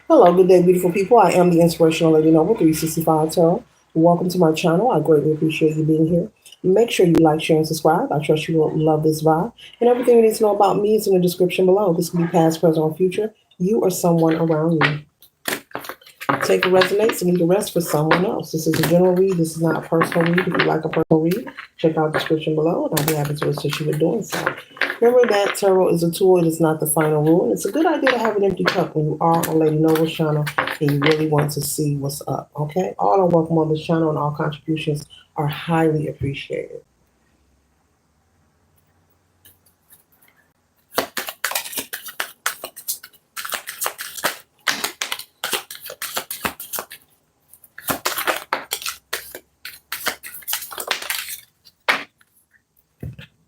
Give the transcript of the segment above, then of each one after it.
Hello, good day, beautiful people. I am the Inspirational Lady Noble 365 Tarot. Welcome to my channel. I greatly appreciate you being here. Make sure you like, share, and subscribe. I trust you will love this vibe. And everything you need to know about me is in the description below. This can be past, present, or future. You or someone around you. Take what resonates and leave the rest for someone else. This is a general read. This is not a personal read. If you like a personal read, check out the description below, and I'll be happy to assist you with doing so. Remember that tarot is a tool. It is not the final rule. And it's a good idea to have an empty cup when you are on Lady Noble's channel and you really want to see what's up. Okay? All are welcome on this channel, and all contributions are highly appreciated.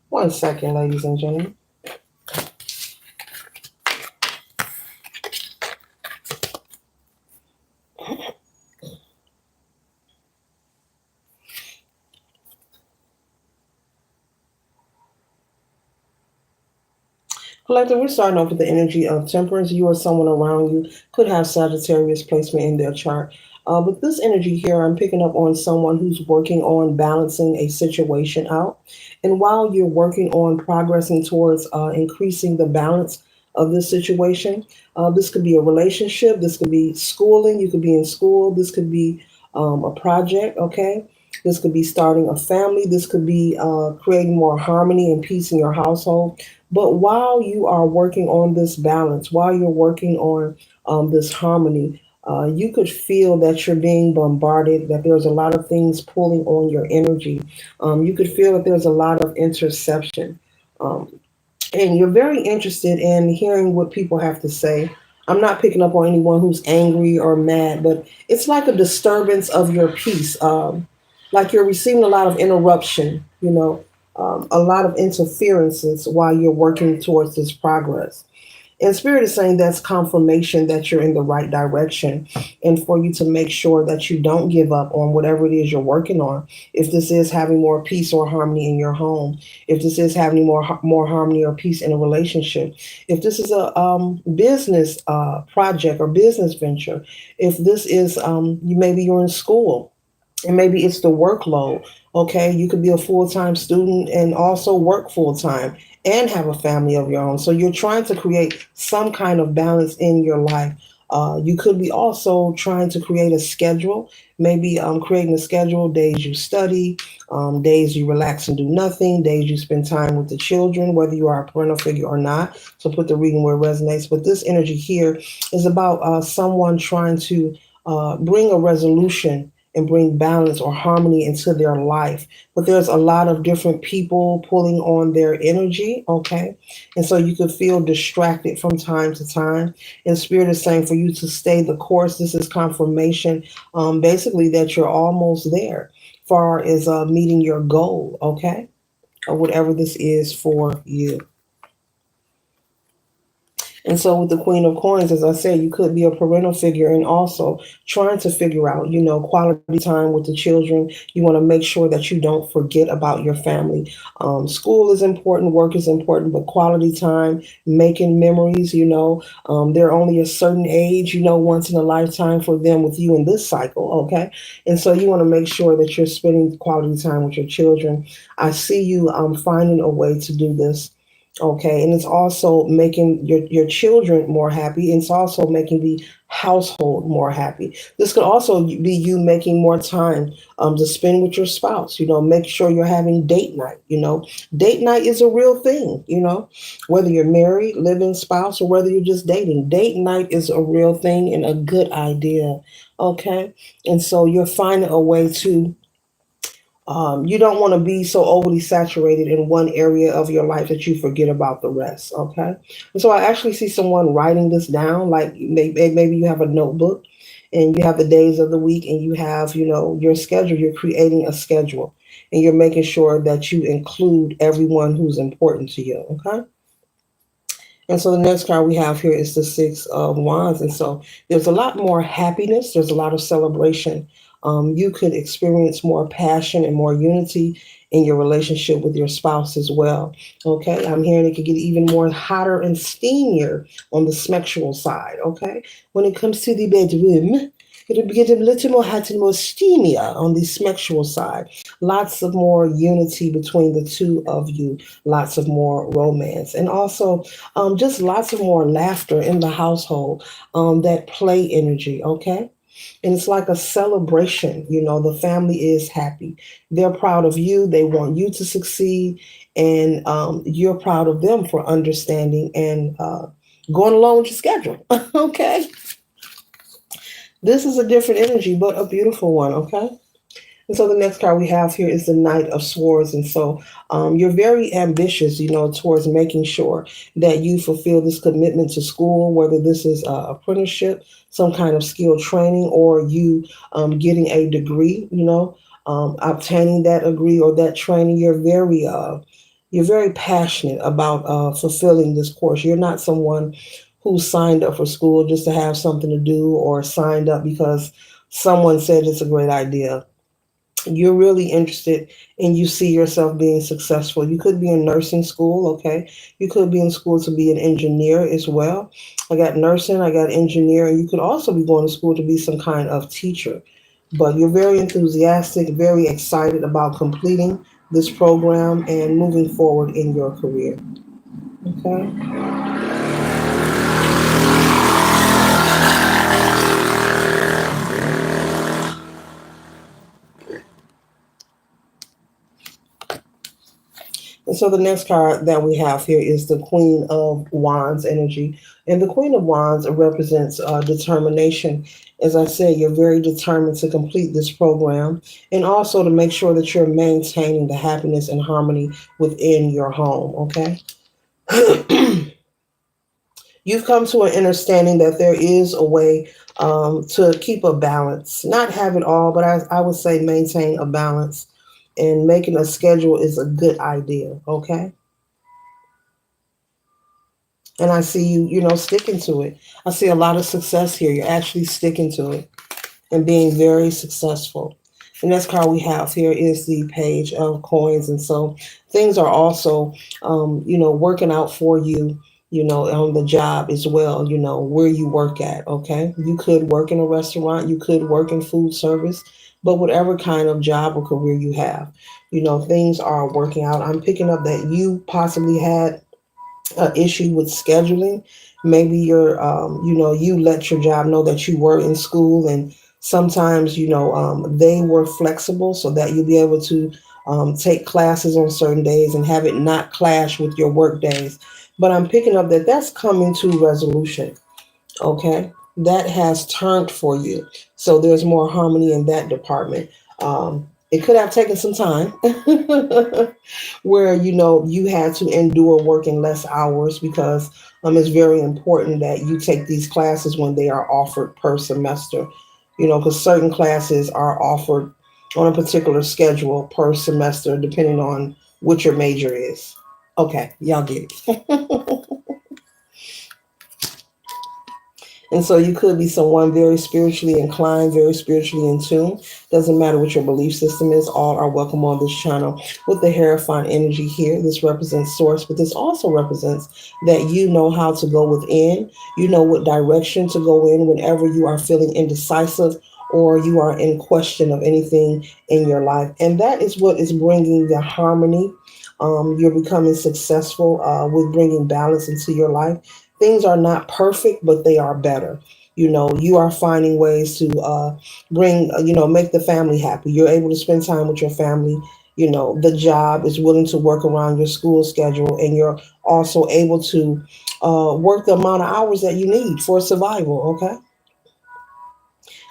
One second, ladies and gentlemen. Collective, we're starting off with the energy of temperance. You or someone around you could have Sagittarius placement in their chart. But this energy here, I'm picking up on someone who's working on balancing a situation out. And while you're working on progressing towards increasing the balance of this situation, this could be a relationship, this could be schooling, you could be in school, this could be a project, okay? This could be starting a family, this could be creating more harmony and peace in your household. But while you are working on this balance, while you're working on this harmony, you could feel that you're being bombarded, that there's a lot of things pulling on your energy. You could feel that there's a lot of interception. Um, and you're very interested in hearing what people have to say. I'm not picking up on anyone who's angry or mad, but it's like a disturbance of your peace. Like you're receiving a lot of interruption, a lot of interferences while you're working towards this progress. And Spirit is saying that's confirmation that you're in the right direction, and for you to make sure that you don't give up on whatever it is you're working on. If this is having more peace or harmony in your home, if this is having more harmony or peace in a relationship, if this is a business project or business venture, if this is you maybe you're in school and maybe it's the workload. Okay, you could be a full-time student and also work full-time and have a family of your own, so you're trying to create some kind of balance in your life. You could be also trying to create a schedule, maybe creating a schedule: days you study, days you relax and do nothing, days you spend time with the children, whether you are a parental figure or not. So put the reading where it resonates. But this energy here is about someone trying to bring a resolution and bring balance or harmony into their life. But there's a lot of different people pulling on their energy, okay? And so you could feel distracted from time to time. And Spirit is saying for you to stay the course. This is confirmation, basically, that you're almost there, far as meeting your goal, okay? Or whatever this is for you. And so with the Queen of Coins, as I said, you could be a parental figure and also trying to figure out, quality time with the children. You want to make sure that you don't forget about your family. School is important, work is important, but quality time, making memories, they're only a certain age, once in a lifetime for them with you in this cycle, okay? And so you want to make sure that you're spending quality time with your children. I see you finding a way to do this. Okay, and it's also making your children more happy. It's also making the household more happy. This could also be you making more time to spend with your spouse. Make sure you're having date night. Date night is a real thing. Whether you're married, living spouse, or whether you're just dating, date night is a real thing and a good idea. Okay, and so you're finding a way to you don't want to be so overly saturated in one area of your life that you forget about the rest. Okay. And so I actually see someone writing this down, like maybe you have a notebook and you have the days of the week and you have, your schedule. You're creating a schedule and you're making sure that you include everyone who's important to you. Okay. And so the next card we have here is the Six of Wands. And so there's a lot more happiness. There's a lot of celebration. You could experience more passion and more unity in your relationship with your spouse as well. Okay, I'm hearing it could get even more hotter and steamier on the sexual side. Okay, when it comes to the bedroom, it'll get a little more hot and more steamier on the sexual side. Lots of more unity between the two of you, lots of more romance, and also just lots of more laughter in the household, that play energy. Okay, and it's like a celebration. The family is happy. They're proud of you. They want you to succeed. And you're proud of them for understanding and going along with your schedule. Okay. This is a different energy, but a beautiful one. Okay. And so the next card we have here is the Knight of Swords. And so you're very ambitious, towards making sure that you fulfill this commitment to school, whether this is apprenticeship, some kind of skill training, or you getting a degree, obtaining that degree or that training. You're very passionate about fulfilling this course. You're not someone who signed up for school just to have something to do or signed up because someone said it's a great idea. You're really interested and you see yourself being successful. You could be in nursing school, okay? You could be in school to be an engineer as well. I got nursing, I got engineer, and you could also be going to school to be some kind of teacher. But you're very enthusiastic, very excited about completing this program and moving forward in your career, okay? And so the next card that we have here is the Queen of Wands energy. And the Queen of Wands represents determination. As I said, you're very determined to complete this program and also to make sure that you're maintaining the happiness and harmony within your home, okay? You've come to an understanding that there is a way to keep a balance, not have it all, but I would say maintain a balance. And making a schedule is a good idea, okay? And I see you, sticking to it. I see a lot of success here. You're actually sticking to it and being very successful. The next card we have here is the Page of Coins. And so things are also, working out for you, on the job as well, where you work at, okay? You could work in a restaurant, you could work in food service, but whatever kind of job or career you have, things are working out. I'm picking up that you possibly had issue with scheduling. Maybe you let your job know that you were in school, and sometimes, they were flexible so that you'll be able to take classes on certain days and have it not clash with your work days. But I'm picking up that that's coming to resolution. Okay, that has turned for you. So there's more harmony in that department. It could have taken some time where you had to endure working less hours because it's very important that you take these classes when they are offered per semester. Because certain classes are offered on a particular schedule per semester depending on what your major is. Okay, y'all get it. And so you could be someone very spiritually inclined, very spiritually in tune. Doesn't matter what your belief system is, all are welcome on this channel. With the Hierophant energy here, this represents source, but this also represents that you know how to go within. You know what direction to go in whenever you are feeling indecisive or you are in question of anything in your life. And that is what is bringing the harmony. You're becoming successful with bringing balance into your life. Things are not perfect, but they are better. You are finding ways to make the family happy. You're able to spend time with your family. The job is willing to work around your school schedule, and you're also able to work the amount of hours that you need for survival. Okay.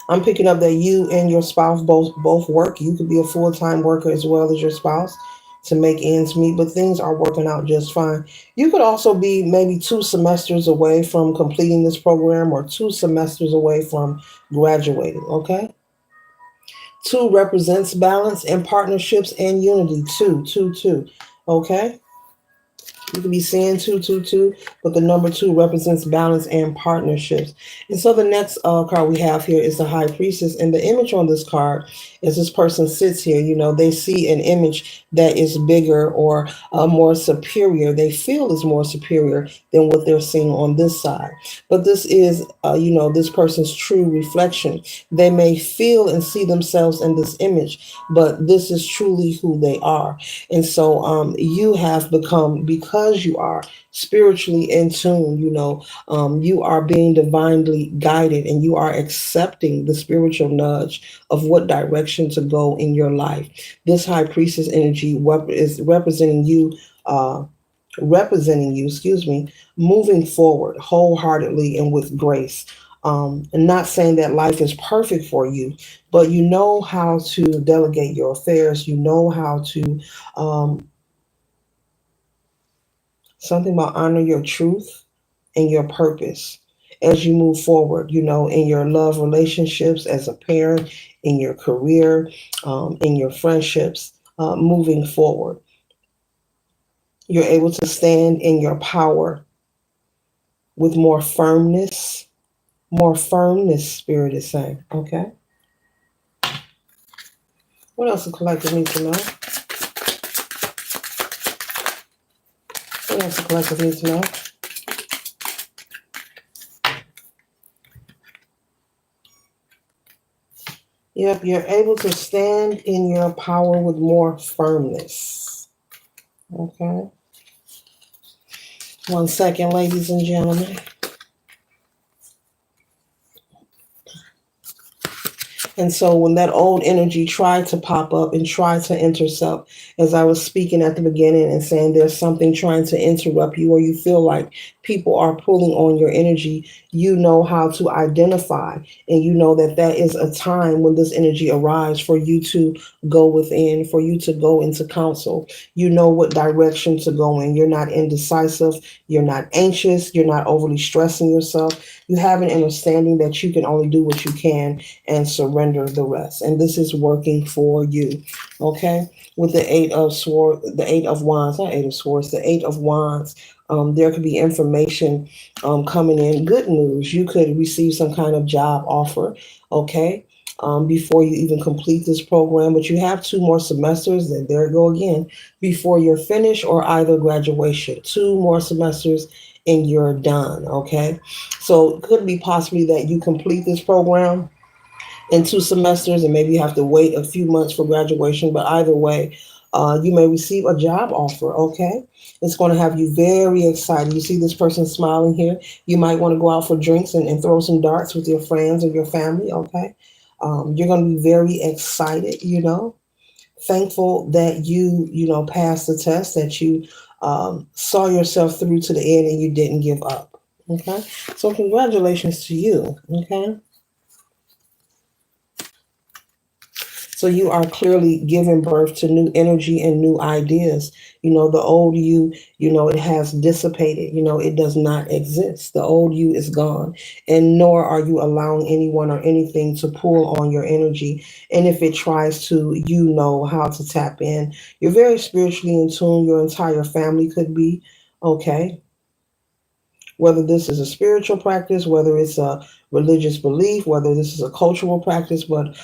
I'm picking up that you and your spouse both work. You could be a full-time worker as well as your spouse to make ends meet, but things are working out just fine. You could also be maybe 2 semesters away from completing this program or 2 semesters away from graduating, okay? Two represents balance and partnerships and unity. Two, two, two, okay? You could be seeing 222, but the number two represents balance and partnerships. And so the next card we have here is the High Priestess. And the image on this card, as this person sits here, they see an image that is bigger or more superior. They feel is more superior than what they're seeing on this side. But this is, this person's true reflection. They may feel and see themselves in this image, but this is truly who they are. And so you have become, because you are spiritually in tune, you are being divinely guided and you are accepting the spiritual nudge of what direction to go in your life. This high priestess energy is representing you. Excuse me, moving forward wholeheartedly and with grace. And not saying that life is perfect for you, but you know how to delegate your affairs. You know how to, something about honor your truth and your purpose as you move forward, in your love relationships, as a parent, in your career, in your friendships, moving forward. You're able to stand in your power with more firmness, Spirit is saying. Okay. What else the collective needs to know? What else the collective needs to know? Yep, you're able to stand in your power with more firmness. Okay. 1 second, ladies and gentlemen. And so when that old energy tried to pop up and try to intercept, as I was speaking at the beginning and saying there's something trying to interrupt you, or you feel like people are pulling on your energy, you know how to identify, and you know that that is a time when this energy arrives for you to go within, for you to go into counsel. You know what direction to go in. You're not indecisive. You're not anxious. You're not overly stressing yourself. You have an understanding that you can only do what you can and surrender the rest. And this is working for you. Okay? With the eight of wands, not eight of swords, the 8 of wands. There could be information coming in, good news. You could receive some kind of job offer, okay, before you even complete this program. But you have 2 more semesters, and there you go again, before you're finished or either graduation. 2 more semesters and you're done, okay? So it could be possibly that you complete this program in 2 semesters, and maybe you have to wait a few months for graduation. But either way, you may receive a job offer. Okay, it's going to have you very excited. You see this person smiling here. You might want to go out for drinks and throw some darts with your friends or your family. Okay, you're going to be very excited. Thankful that you passed the test, that you saw yourself through to the end and you didn't give up. Okay, so congratulations to you. Okay. So you are clearly giving birth to new energy and new ideas. The old you, it has dissipated. It does not exist. The old you is gone. And nor are you allowing anyone or anything to pull on your energy. And if it tries to, you know how to tap in. You're very spiritually in tune. Your entire family could be. Okay, whether this is a spiritual practice, whether it's a religious belief, whether this is a cultural practice, but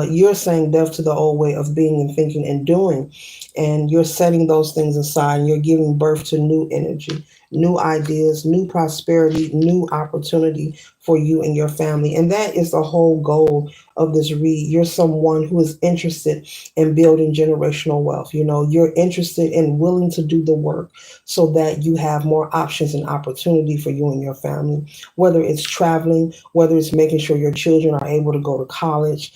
you're saying death to the old way of being and thinking and doing, and you're setting those things aside, and you're giving birth to new energy, new ideas, new prosperity, new opportunity for you and your family. And that is the whole goal of this read. You're someone who is interested in building generational wealth. You're interested and willing to do the work so that you have more options and opportunity for you and your family, whether it's traveling, whether it's making sure your children are able to go to college,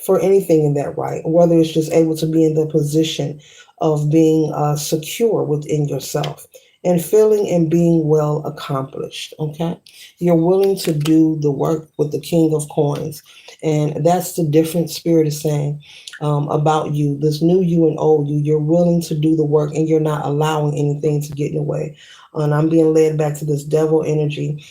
for anything in that right, whether it's just able to be in the position of being secure within yourself. and feeling and being well accomplished. Okay, you're willing to do the work with the King of Coins, and that's the different Spirit is saying about you. This new you and old you. You're willing to do the work, and you're not allowing anything to get in the way. And I'm being led back to this devil energy.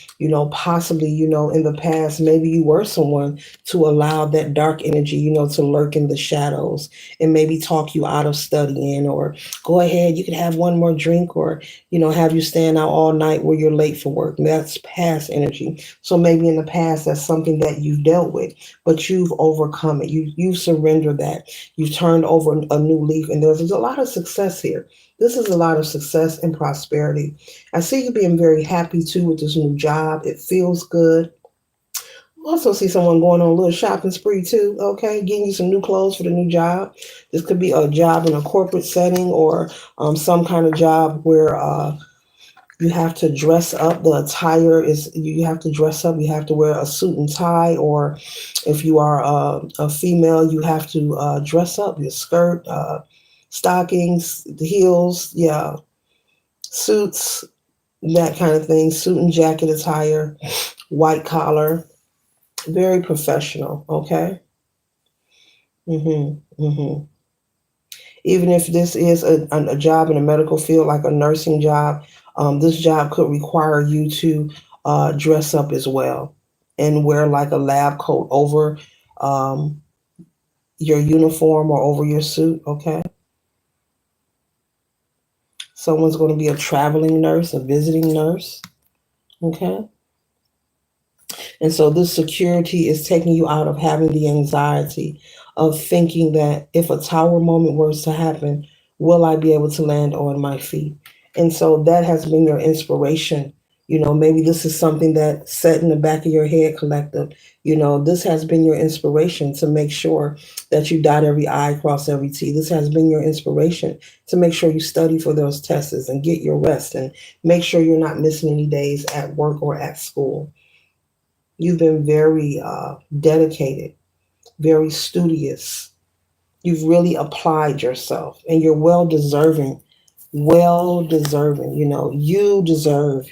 Possibly, in the past, maybe you were someone to allow that dark energy, to lurk in the shadows and maybe talk you out of studying, or go ahead, you could have one more drink, or have you stand out all night where you're late for work. And that's past energy. So maybe in the past, that's something that you've dealt with, but you've overcome it. You've surrendered that. You've turned over a new leaf, and there's a lot of success here. This is a lot of success and prosperity. I see you being very happy too with this new job. It feels good. Also see someone going on a little shopping spree too, okay? Getting you some new clothes for the new job. This could be a job in a corporate setting, or some kind of job where you have to dress up. The attire is, you have to dress up. You have to wear a suit and tie, or if you are a female, you have to dress up. Your skirt, stockings, the heels, yeah, suits, that kind of thing. Suit and jacket attire, white collar, very professional. Okay. hmm Even if this is a job in a medical field, like a nursing job, this job could require you to dress up as well and wear like a lab coat over um, your uniform or over your suit. Okay. Someone's going to be a traveling nurse, a visiting nurse. Okay. And so this security is taking you out of having the anxiety of thinking that if a tower moment was to happen, will I be able to land on my feet? And so that has been your inspiration. Maybe this is something that set in the back of your head, collective. This has been your inspiration to make sure that you dot every I, cross every T. This has been your inspiration to make sure you study for those tests and get your rest and make sure you're not missing any days at work or at school. You've been very dedicated, very studious. You've really applied yourself, and you're well deserving. Well deserving. You deserve,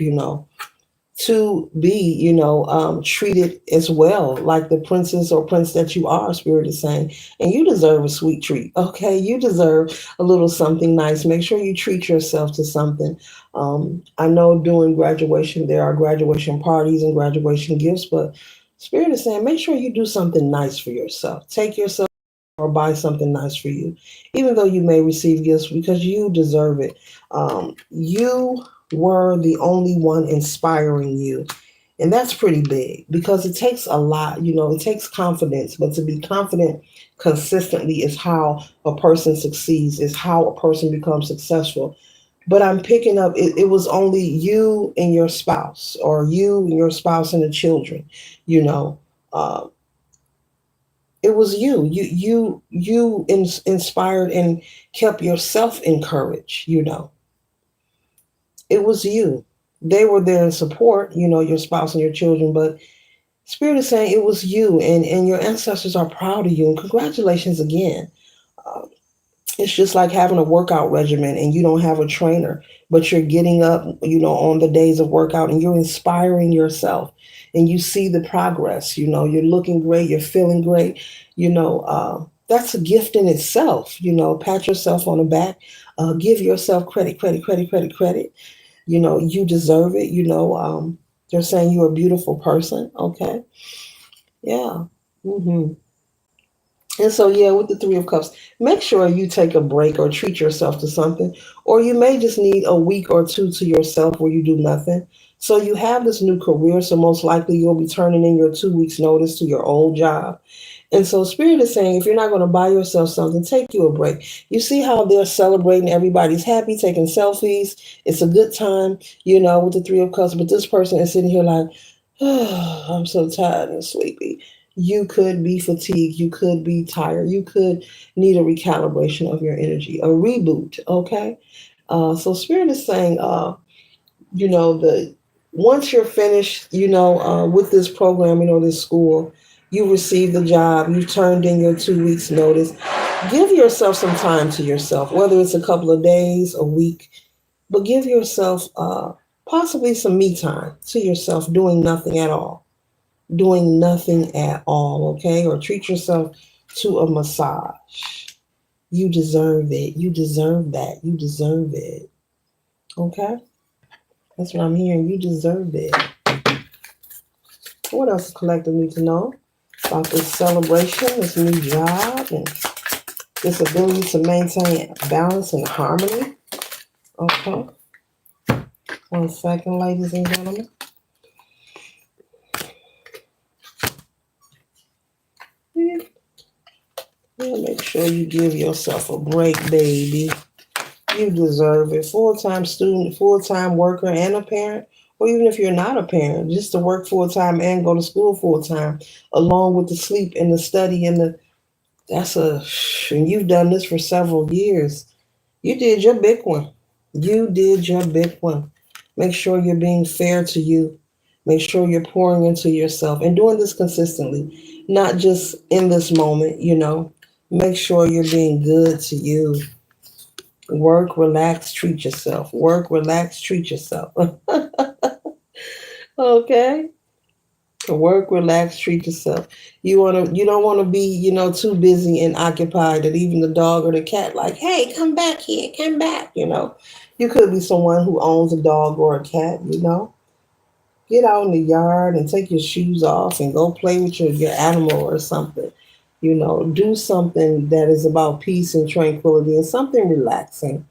to be, treated as well, like the princess or prince that you are, Spirit is saying. And you deserve a sweet treat, okay? You deserve a little something nice. Make sure you treat yourself to something. I know during graduation, there are graduation parties and graduation gifts, but Spirit is saying, make sure you do something nice for yourself. Take yourself or buy something nice for you, even though you may receive gifts, because you deserve it. You were the only one inspiring you. And that's pretty big because it takes a lot, it takes confidence, but to be confident consistently is how a person succeeds, is how a person becomes successful. But I'm picking up, it was only you and your spouse, or you and your spouse and the children, you know. Uh, it was you inspired and kept yourself encouraged. It was you. They were there in support, your spouse and your children, but Spirit is saying it was you, and your ancestors are proud of you, and congratulations again. Uh, it's just like having a workout regimen and you don't have a trainer, but you're getting up, on the days of workout, and you're inspiring yourself, and you see the progress. You're looking great, you're feeling great. That's a gift in itself. Pat yourself on the back, give yourself credit, credit, credit, credit, credit. You deserve it. They're saying you're a beautiful person. Okay. Yeah. hmm And so, yeah, with the Three of Cups, make sure you take a break or treat yourself to something. Or you may just need a week or two to yourself where you do nothing. So you have this new career. So most likely you'll be turning in your 2 weeks notice to your old job. And so Spirit is saying, if you're not going to buy yourself something, take you a break. You see how they're celebrating, everybody's happy, taking selfies. It's a good time, with the Three of Cups. But this person is sitting here like, oh, I'm so tired and sleepy. You could be fatigued. You could be tired. You could need a recalibration of your energy, a reboot. Okay. So Spirit is saying, the once you're finished, with this program, this school, you received the job, you've turned in your 2 weeks notice. Give yourself some time to yourself, whether it's a couple of days, a week. But give yourself possibly some me time to yourself, doing nothing at all. Doing nothing at all, okay? Or treat yourself to a massage. You deserve it. You deserve that. You deserve it. Okay? That's what I'm hearing. You deserve it. What else does collective need to know about this celebration, this new job, and this ability to maintain balance and harmony? Okay. 1 second, ladies and gentlemen. Yeah, make sure you give yourself a break, baby. You deserve it. Full time student, full time worker, and a parent, or even if you're not a parent, just to work full time and go to school full time, along with the sleep and the study and the that's a and you've done this for several years. You did your big one. You did your big one. Make sure you're being fair to you. Make sure you're pouring into yourself and doing this consistently, not just in this moment. Make sure you're being good to you. Work, relax, treat yourself. Work, relax, treat yourself. Okay? Work, relax, treat yourself. You don't wanna be, too busy and occupied that even the dog or the cat like, hey, come back here, come back. You could be someone who owns a dog or a cat. Get out in the yard and take your shoes off and go play with your animal or something. Do something that is about peace and tranquility and something relaxing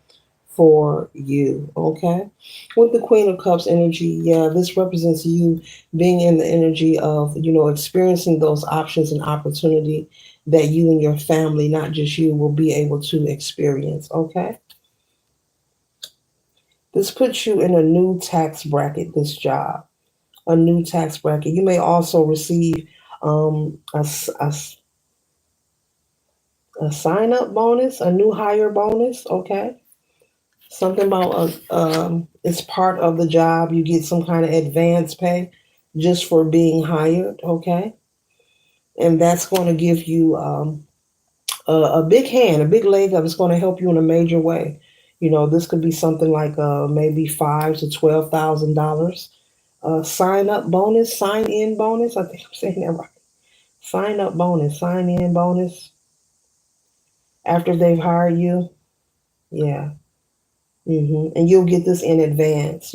for you. Okay. With the Queen of Cups energy, yeah, this represents you being in the energy of, experiencing those options and opportunity that you and your family, not just you, will be able to experience. Okay. This puts you in a new tax bracket, this job, a new tax bracket. You may also receive a sign up bonus, a new hire bonus. Okay. Something about it's part of the job. You get some kind of advance pay just for being hired, okay? And that's going to give you a big hand, a big leg up. It's going to help you in a major way. This could be something like maybe $5,000 to $12,000. Sign up bonus, sign in bonus. I think I'm saying that right. Sign up bonus, sign in bonus after they've hired you. Yeah. And you'll get this in advance.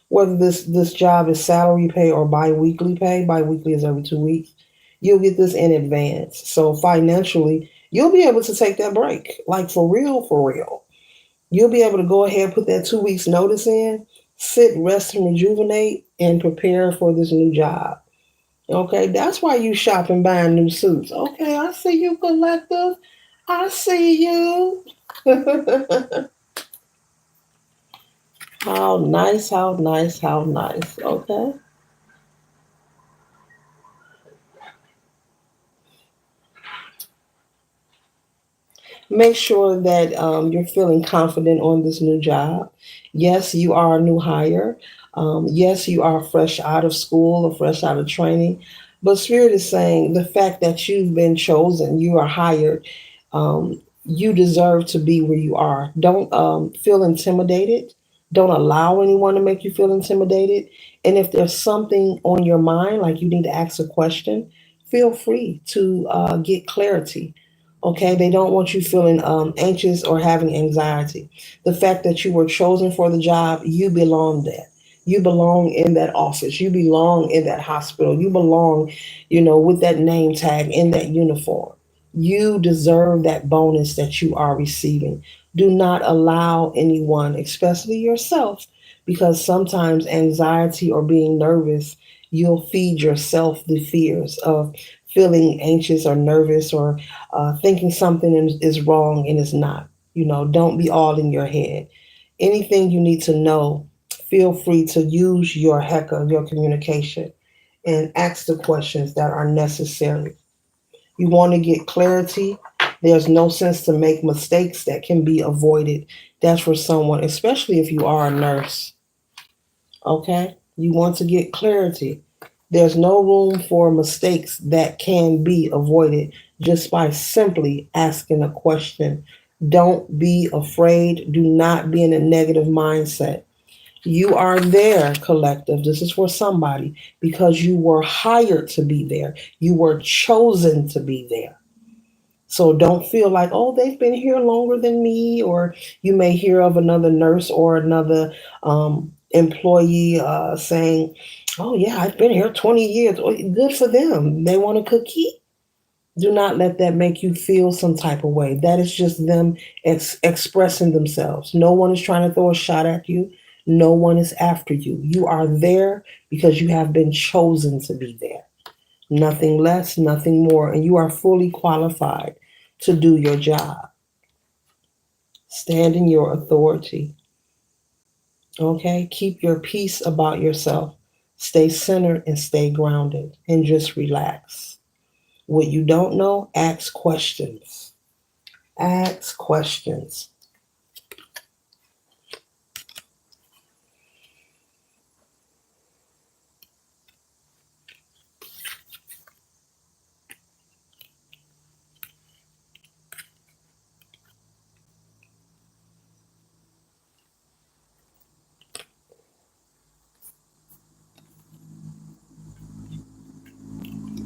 Whether this job is salary pay or biweekly pay, biweekly is every 2 weeks, you'll get this in advance. So financially, you'll be able to take that break, like for real, for real. You'll be able to go ahead and put that 2 weeks notice in, sit, rest, and rejuvenate, and prepare for this new job. Okay, that's why you shop and buying new suits. Okay, I see you, collective. I see you. How nice, how nice, how nice. Okay. Make sure that you're feeling confident on this new job. Yes, you are a new hire. Yes, you are fresh out of school or fresh out of training. But Spirit is saying the fact that you've been chosen, you are hired, you deserve to be where you are. Don't feel intimidated. Don't allow anyone to make you feel intimidated. And if there's something on your mind, like you need to ask a question, feel free to get clarity. Okay, they don't want you feeling anxious or having anxiety. The fact that you were chosen for the job, you belong there. You belong in that office. You belong in that hospital. You belong, with that name tag in that uniform. You deserve that bonus that you are receiving. Do not allow anyone, especially yourself, because sometimes anxiety or being nervous, you'll feed yourself the fears of feeling anxious or nervous or thinking something is wrong and it's not. Don't be all in your head. Anything you need to know, feel free to use your HECA, your communication, and ask the questions that are necessary. You want to get clarity. There's no sense to make mistakes that can be avoided. That's for someone, especially if you are a nurse. Okay? You want to get clarity. There's no room for mistakes that can be avoided just by simply asking a question Don't be afraid. Do not be in a negative mindset. You are there, collective. This is for somebody because you were hired to be there. You were chosen to be there. So don't feel like, oh, they've been here longer than me, or you may hear of another nurse or another employee saying, oh, yeah, I've been here 20 years. Oh, good for them. They want a cookie. Do not let that make you feel some type of way. That is just them expressing themselves. No one is trying to throw a shot at you. No one is after you. You are there because you have been chosen to be there. Nothing less, nothing more. And you are fully qualified to do your job. Stand in your authority. Okay? Keep your peace about yourself. Stay centered and stay grounded and just relax. What you don't know, ask questions. Ask questions.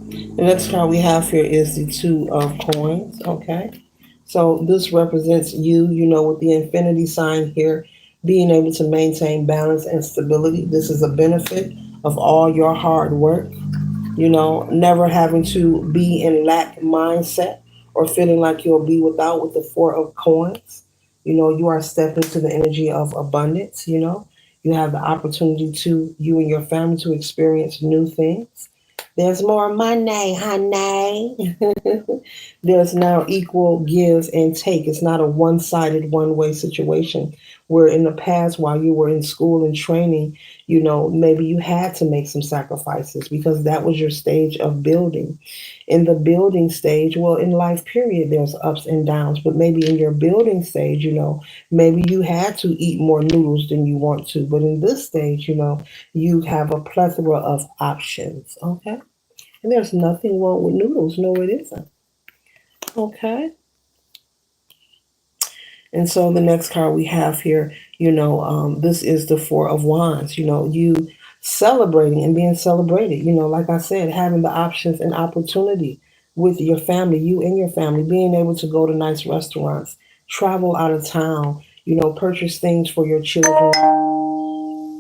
The next card we have here is the Two of Coins. Okay. So this represents you, with the infinity sign here, being able to maintain balance and stability. This is a benefit of all your hard work, never having to be in lack mindset or feeling like you'll be without with the Four of Coins. You are stepping to the energy of abundance, You have the opportunity to, you and your family, to experience new things. There's more money, honey. There's now equal give and take. It's not a one sided, one way situation where in the past, while you were in school and training, maybe you had to make some sacrifices because that was your stage of building. In the building stage, well, in life, period, there's ups and downs, but maybe in your building stage, maybe you had to eat more noodles than you want to. But in this stage, you have a plethora of options. Okay. And there's nothing wrong with noodles. No, it isn't. Okay. And so the next card we have here, this is the Four of Wands. You celebrating and being celebrated. Like I said, having the options and opportunity with your family, you and your family, being able to go to nice restaurants, travel out of town, purchase things for your children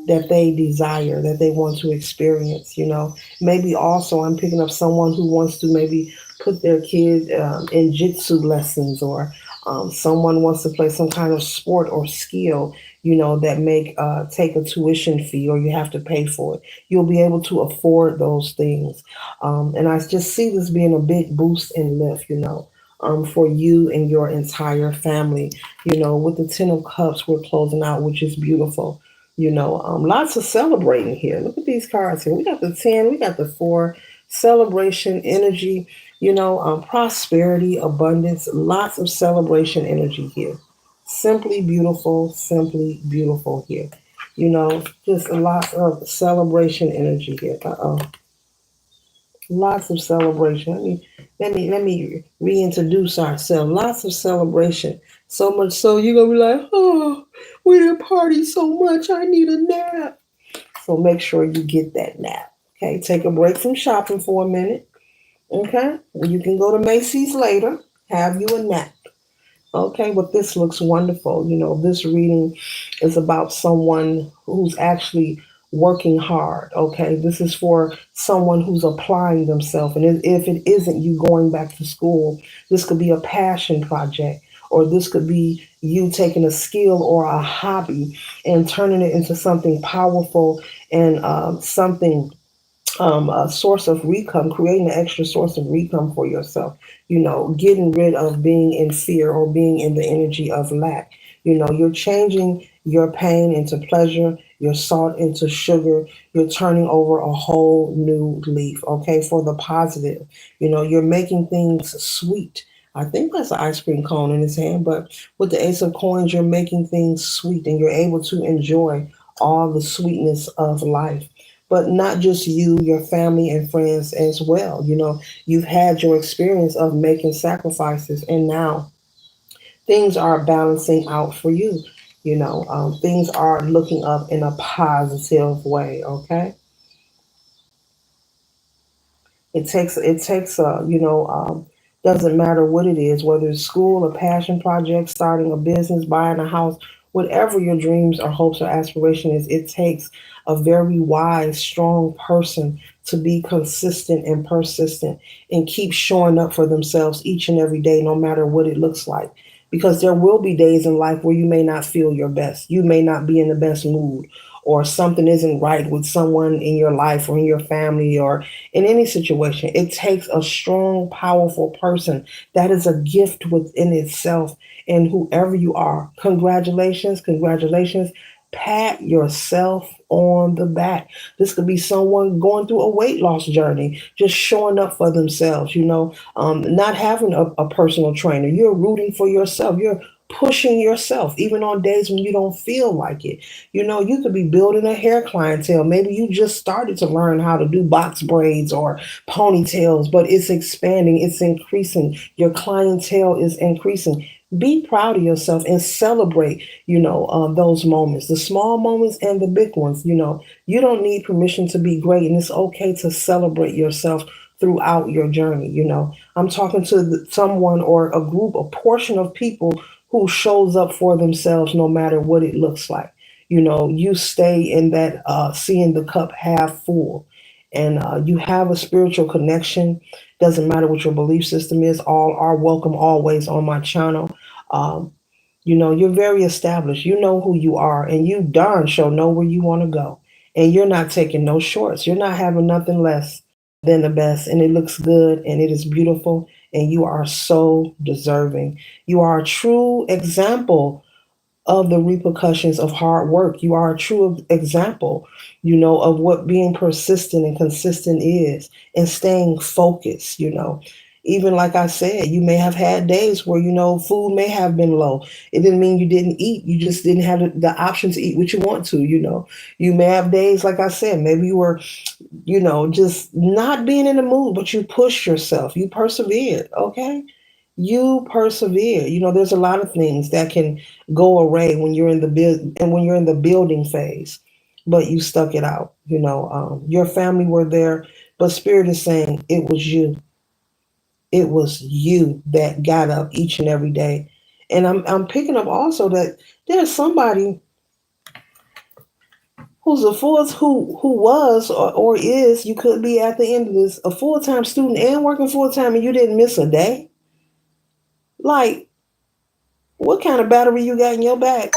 that they desire, that they want to experience. Maybe also I'm picking up someone who wants to maybe put their kid in jitsu lessons, or someone wants to play some kind of sport or skill, that may take a tuition fee or you have to pay for it. You'll be able to afford those things. And I just see this being a big boost and lift, for you and your entire family. With the Ten of Cups, we're closing out, which is beautiful. Lots of celebrating here. Look at these cards here. We got the 10, we got the 4, celebration energy, prosperity, abundance, lots of celebration energy here. Simply beautiful here. Just lots of celebration energy here. Lots of celebration. Let me reintroduce ourselves. Lots of celebration. So much so you're gonna be like, oh, we didn't party so much. I need a nap. So make sure you get that nap. Okay, take a break from shopping for a minute. Okay, you can go to Macy's later. Have you a nap. Okay, but this looks wonderful. This reading is about someone who's actually working hard. Okay, this is for someone who's applying themselves. And if it isn't you going back to school, this could be a passion project, or this could be you taking a skill or a hobby and turning it into something powerful and something a source of income, creating an extra source of income for yourself, getting rid of being in fear or being in the energy of lack. You're changing your pain into pleasure, your salt into sugar, you're turning over a whole new leaf, okay, for the positive. You're making things sweet. I think that's an ice cream cone in his hand, but with the Ace of Coins, you're making things sweet and you're able to enjoy all the sweetness of life, but not just you, your family and friends as well. You've had your experience of making sacrifices, and now Things are balancing out for you. Things are looking up in a positive way. Okay, it takes doesn't matter what it is, whether it's school, a passion project, starting a business, buying a house, whatever your dreams or hopes or aspiration is. It takes a very wise, strong person to be consistent and persistent and keep showing up for themselves each and every day, no matter what it looks like. Because there will be days in life where you may not feel your best, you may not be in the best mood, or something isn't right with someone in your life or in your family or in any situation. It takes a strong, powerful person. That is a gift within itself. And whoever you are, congratulations, congratulations. Pat yourself on the back. This could be someone going through a weight loss journey, just showing up for themselves, not having a personal trainer. You're rooting for yourself. You're pushing yourself, even on days when you don't feel like it. You could be building a hair clientele. Maybe you just started to learn how to do box braids or ponytails, but it's expanding, it's increasing. Your clientele is increasing. Be proud of yourself and celebrate, those moments, the small moments and the big ones. You don't need permission to be great, and it's okay to celebrate yourself throughout your journey. I'm talking to someone or a group, a portion of people who shows up for themselves no matter what it looks like. You stay in that seeing the cup half full, and you have a spiritual connection. Doesn't matter what your belief system is, all are welcome always on my channel. um, you're very established. You know who you are, and you darn sure know where you want to go. And you're not taking no shorts. You're not having nothing less than the best. And it looks good and it is beautiful. And you are so deserving. You are a true example of the repercussions of hard work. You are a true example, of what being persistent and consistent is, and staying focused. Even like I said, you may have had days where, food may have been low. It didn't mean you didn't eat. You just didn't have the option to eat what you want to. You may have days, like I said, maybe you were, just not being in the mood, but you pushed yourself. You persevered. Okay. You persevere. There's a lot of things that can go away when you're in the building phase, but you stuck it out. Your family were there, but spirit is saying it was you. It was you that got up each and every day. And I'm picking up also that there's somebody who's a full who was or is, you could be at the end of this, a full-time student and working full-time, and you didn't miss a day. Like, what kind of battery you got in your back?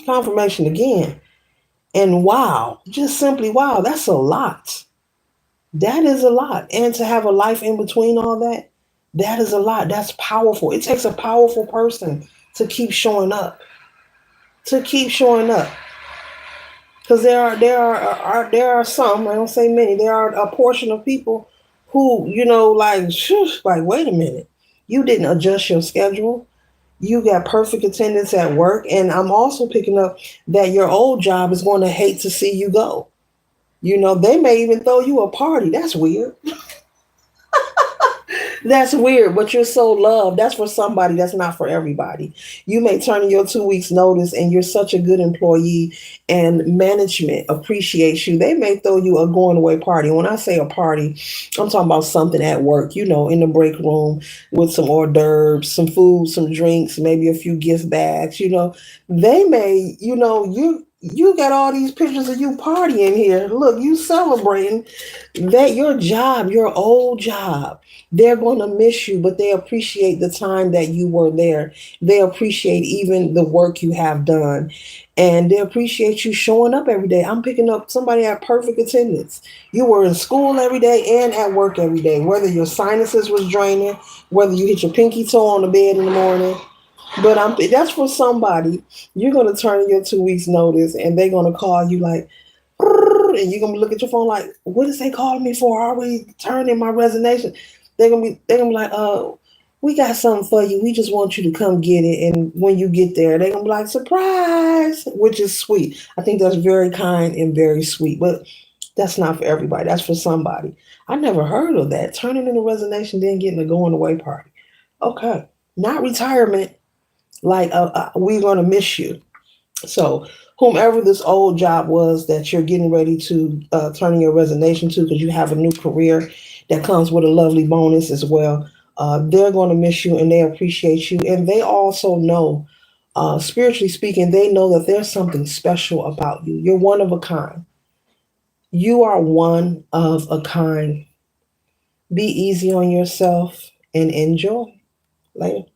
Confirmation again. And wow, just simply wow, that's a lot. That is a lot. And to have a life in between all that, that is a lot. That's powerful. It takes a powerful person to keep showing up. To keep showing up. Because there are some, I don't say many, there are a portion of people who, like, shush, like, wait a minute. You didn't adjust your schedule. You got perfect attendance at work. And I'm also picking up that your old job is going to hate to see you go. They may even throw you a party. That's weird. That's weird, but you're so loved. That's for somebody. That's not for everybody. You may turn in your 2 weeks notice and you're such a good employee and management appreciates you. They may throw you a going away party. When I say a party, I'm talking about something at work, in the break room with some hors d'oeuvres, some food, some drinks, maybe a few gift bags. They may, you got all these pictures of you partying here. Look, you celebrating that your job, your old job. They're going to miss you, but they appreciate the time that you were there. They appreciate even the work you have done. And they appreciate you showing up every day. I'm picking up somebody at perfect attendance. You were in school every day and at work every day, whether your sinuses was draining, whether you hit your pinky toe on the bed in the morning. But that's for somebody. You're going to turn in your 2 weeks notice and they're going to call you like, and you're gonna look at your phone like, what is they calling me for? I already turned in my resignation. They're gonna be like, we got something for you. We just want you to come get it. And when you get there, they're gonna be like, surprise, which is sweet. I think that's very kind and very sweet. But that's not for everybody. That's for somebody. I never heard of that. Turning in a resignation, then getting a going away party. Okay. not retirement. Like we're going to miss you. So, whomever this old job was that you're getting ready to turn in your resignation to, because you have a new career that comes with a lovely bonus as well, they're going to miss you and they appreciate you. And they also know, spiritually speaking, they know that there's something special about you. You're one of a kind. You are one of a kind. Be easy on yourself and enjoy. Later.